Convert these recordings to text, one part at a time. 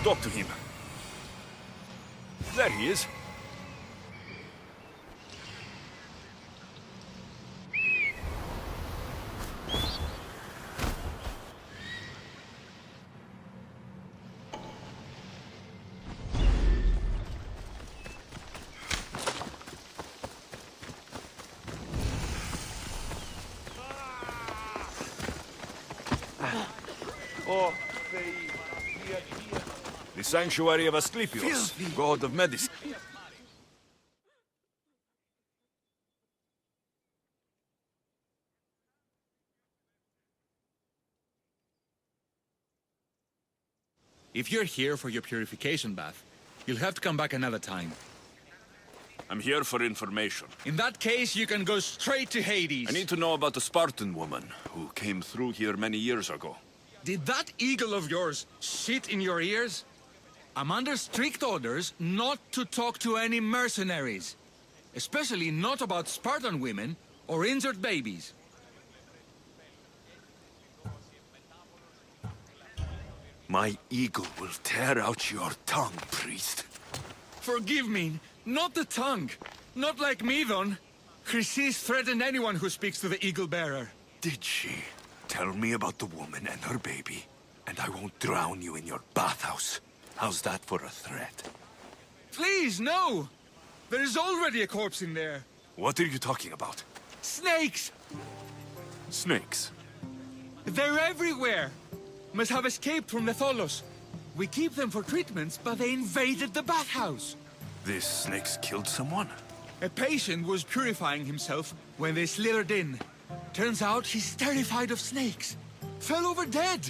talk to him. There he is. The sanctuary of Asclepius, god of medicine. If you're here for your purification bath, you'll have to come back another time. I'm here for information. In that case, you can go straight to Hades. I need to know about the Spartan woman who came through here many years ago. Did that eagle of yours shit in your ears? I'm under strict orders not to talk to any mercenaries. Especially not about Spartan women or injured babies. My eagle will tear out your tongue, priest. Forgive me, not the tongue. Not like Medon. Chrysis threatened anyone who speaks to the eagle bearer. Did she? Tell me about the woman and her baby, and I won't drown you in your bathhouse. How's that for a threat? Please, no! There is already a corpse in there. What are you talking about? Snakes! Snakes? They're everywhere! Must have escaped from the Tholos. We keep them for treatments, but they invaded the bathhouse. These snakes killed someone? A patient was purifying himself when they slithered in. Turns out he's terrified of snakes. Fell over dead.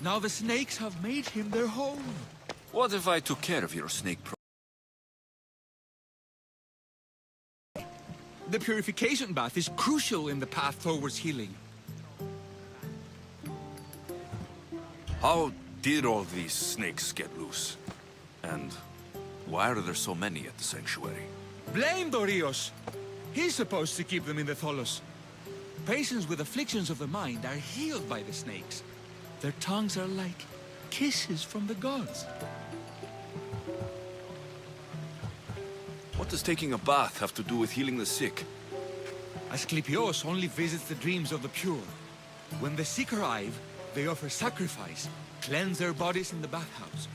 Now the snakes have made him their home. What if I took care of your snake problem? The purification bath is crucial in the path towards healing. How did all these snakes get loose? And why are there so many at the sanctuary? Blame Dorios. He's supposed to keep them in the Tholos. Patients with afflictions of the mind are healed by the snakes. Their tongues are like kisses from the gods. What does taking a bath have to do with healing the sick? Asclepios only visits the dreams of the pure. When the sick arrive, they offer sacrifice, cleanse their bodies in the bathhouse.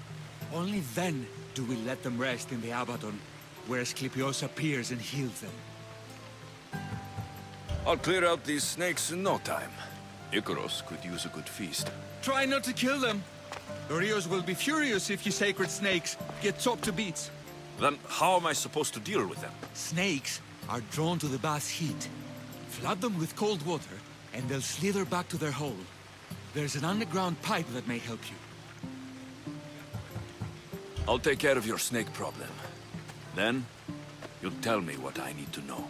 Only then do we let them rest in the Abaddon, where Asclepios appears and heals them. I'll clear out these snakes in no time. Icaros could use a good feast. Try not to kill them. Dorios will be furious if you sacred snakes get chopped to bits. Then how am I supposed to deal with them? Snakes are drawn to the bath's heat. Flood them with cold water, and they'll slither back to their hole. There's an underground pipe that may help you. I'll take care of your snake problem. Then, you'll tell me what I need to know.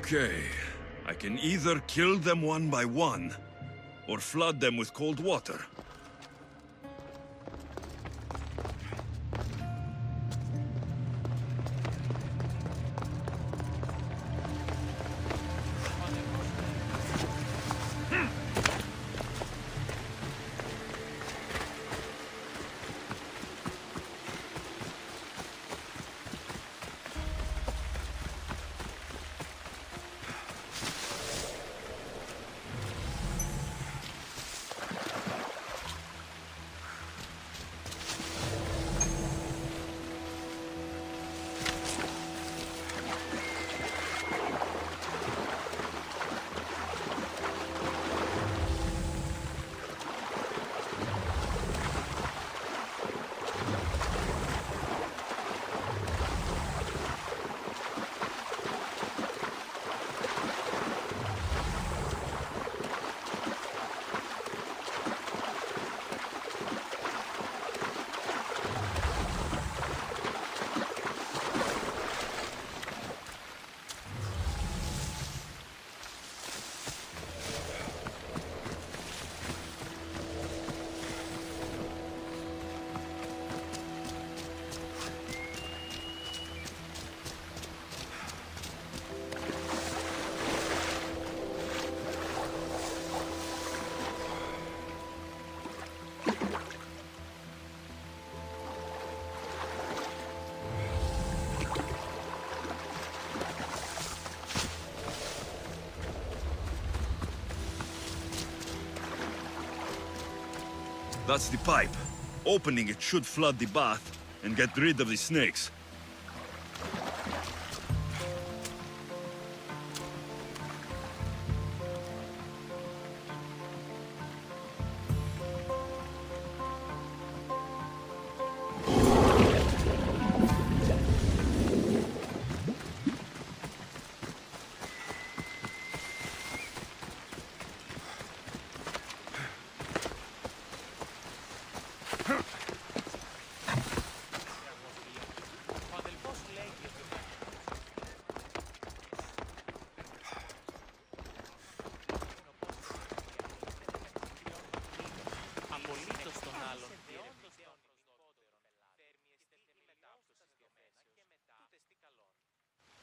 Okay, I can either kill them one by one, or flood them with cold water. That's the pipe. Opening it should flood the bath and get rid of the snakes.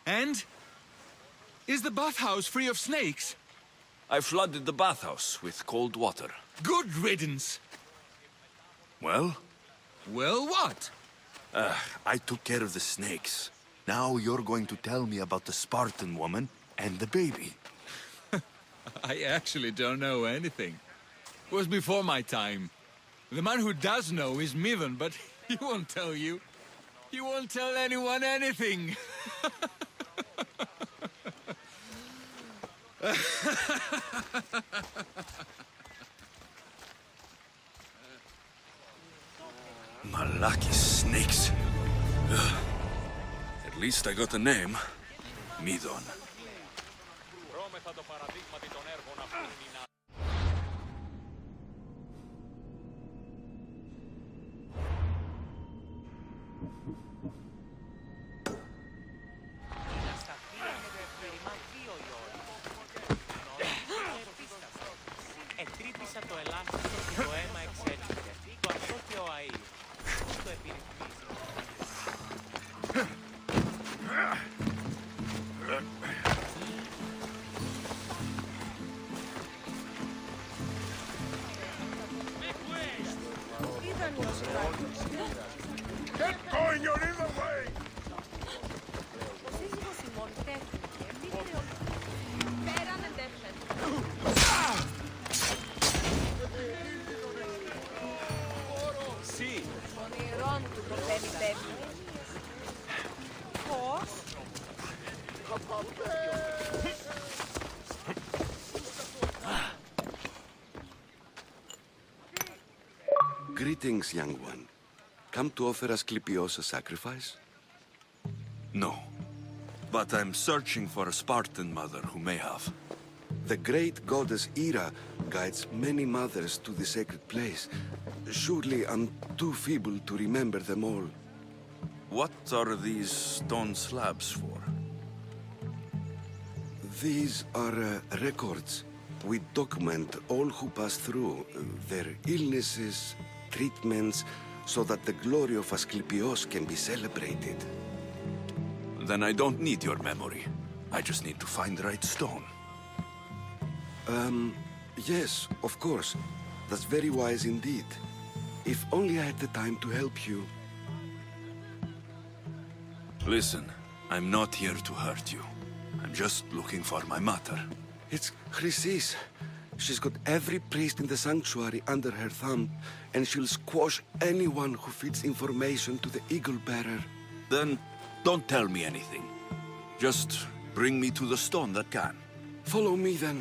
And? Is the bathhouse free of snakes? I flooded the bathhouse with cold water. Good riddance. Well? Well, what? I took care of the snakes. Now you're going to tell me about the Spartan woman and the baby. I actually don't know anything. It was before my time. The man who does know is Mivan, but he won't tell you. He won't tell anyone anything. Malaki snakes. Ugh. At least I got a name. Midon. Ετρύπησα το ελάχιστο και το αίμα εξέλιξε. Το ασώθιο αΐ. Πώς το επιρρυθμίζει. Get going, you're in the way! Ο σύζυγος ημών τέθηκε, μη πέραν εντεύθεν. Ονειρών του το παιδί πέφτει. Πώς? Greetings, young one. Come to offer Asclepios a sacrifice? No. But I'm searching for a Spartan mother who may have. The great goddess Ira guides many mothers to the sacred place. Surely I'm too feeble to remember them all. What are these stone slabs for? These are records. We document all who pass through, their illnesses, treatments, so that the glory of Asclepios can be celebrated. Then I don't need your memory. I just need to find the right stone. Yes, of course. That's very wise indeed. If only I had the time to help you. Listen, I'm not here to hurt you. I'm just looking for my mother. It's Chrysis. She's got every priest in the sanctuary under her thumb, and she'll squash anyone who feeds information to the Eagle Bearer. Then don't tell me anything. Just bring me to the stone that can. Follow me then.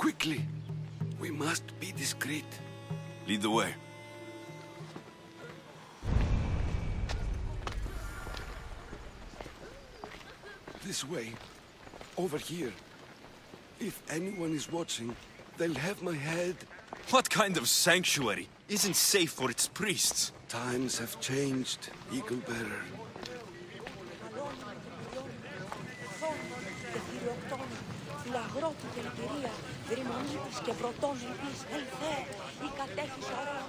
Quickly. We must be discreet. Lead the way. This way. Over here. If anyone is watching, they'll have my head. What kind of sanctuary isn't safe for its priests? Times have changed, Eagle Bearer. Αγρότη και λυπηρία, δρυμονίτης και πρωτών λυπής, ελθέ, η κατέχεις ορών.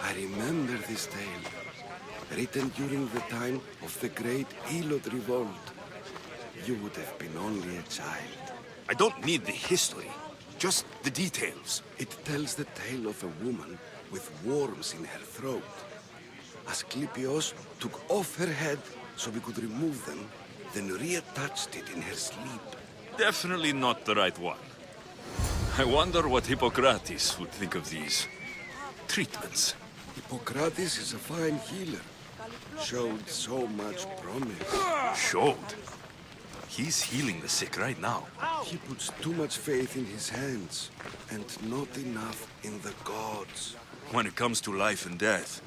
I remember this tale. Written during the time of the great Elot revolt. You would have been only a child. I don't need the history, just the details. It tells the tale of a woman with worms in her throat. Asclepios took off her head so we could remove them, then reattached it in her sleep. Definitely not the right one. I wonder what Hippocrates would think of these treatments. Hippocrates is a fine healer. Showed so much promise. Showed. He's healing the sick right now. He puts too much faith in his hands, and not enough in the gods. When it comes to life and death,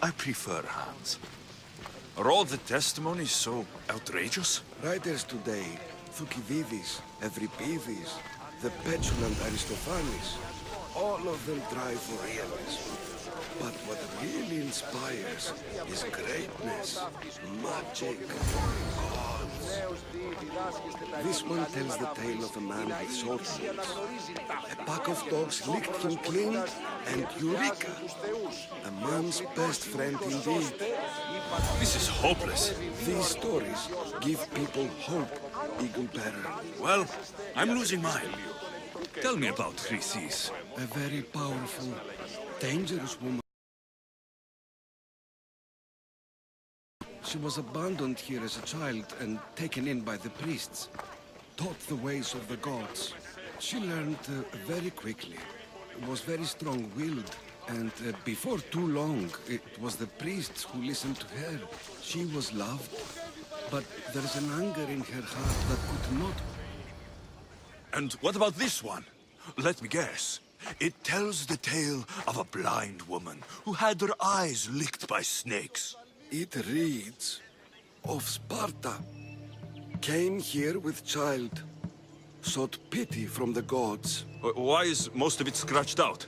I prefer hands. Are all the testimonies so outrageous? Writers today, Thucydides, Euripides, the petulant Aristophanes, all of them try for realism. But what really inspires is greatness, magic, gods. This one tells the tale of a man with sword wounds. A pack of dogs licked him clean, and Eureka! A man's best friend indeed. This is hopeless. These stories give people hope, Eagle Bearer. Well, I'm losing mine. Tell me about Chrysis. A very powerful, dangerous woman. She was abandoned here as a child and taken in by the priests. Taught the ways of the gods. She learned very quickly. Was very strong-willed. And before too long, it was the priests who listened to her. She was loved. But there's an anger in her heart that could not... And what about this one? Let me guess. It tells the tale of a blind woman who had her eyes licked by snakes. It reads of Sparta. Came here with child. Sought pity from the gods. Why is most of it scratched out?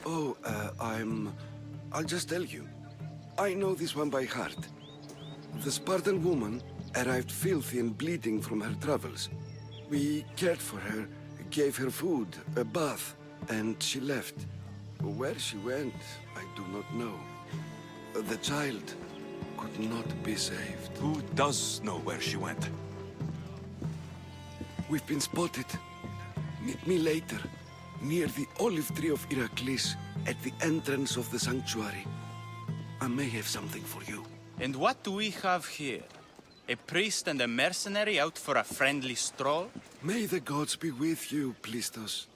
Oh, I'll just tell you. I know this one by heart. The Spartan woman arrived filthy and bleeding from her travels. We cared for her, gave her food, a bath, and she left. Where she went, I do not know. The child could not be saved. Who does know where she went? We've been spotted. Meet me later, near the olive tree of Heracles, at the entrance of the sanctuary. I may have something for you. And what do we have here? A priest and a mercenary out for a friendly stroll? May the gods be with you, Plistos.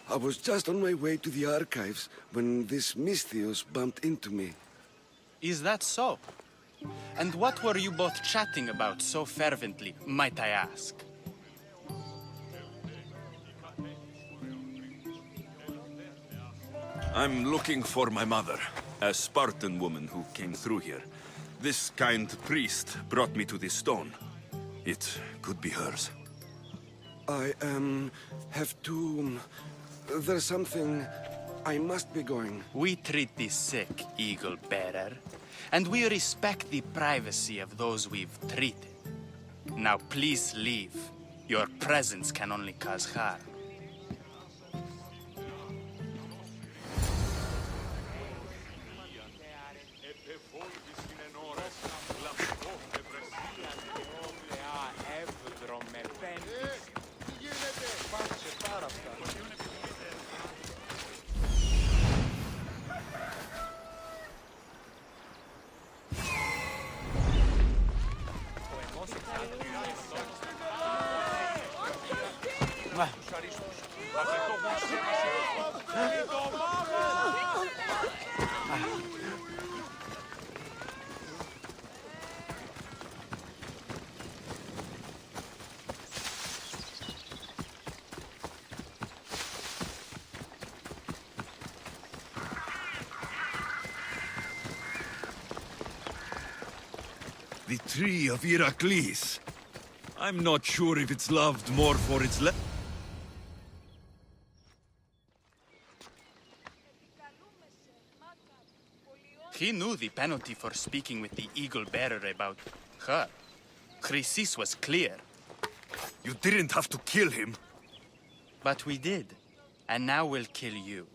I was just on my way to the archives when this Misthios bumped into me. Is that so? And what were you both chatting about so fervently, might I ask? I'm looking for my mother, a Spartan woman who came through here. This kind priest brought me to this stone. It could be hers. I, have to... There's something... I must be going. We treat the sick, Eagle Bearer, and we respect the privacy of those we've treated. Now please leave. Your presence can only cause harm. The tree of Heracles. I'm not sure if it's loved more for its He knew the penalty for speaking with the Eagle Bearer about her. Chrysis was clear. You didn't have to kill him. But we did. And now we'll kill you.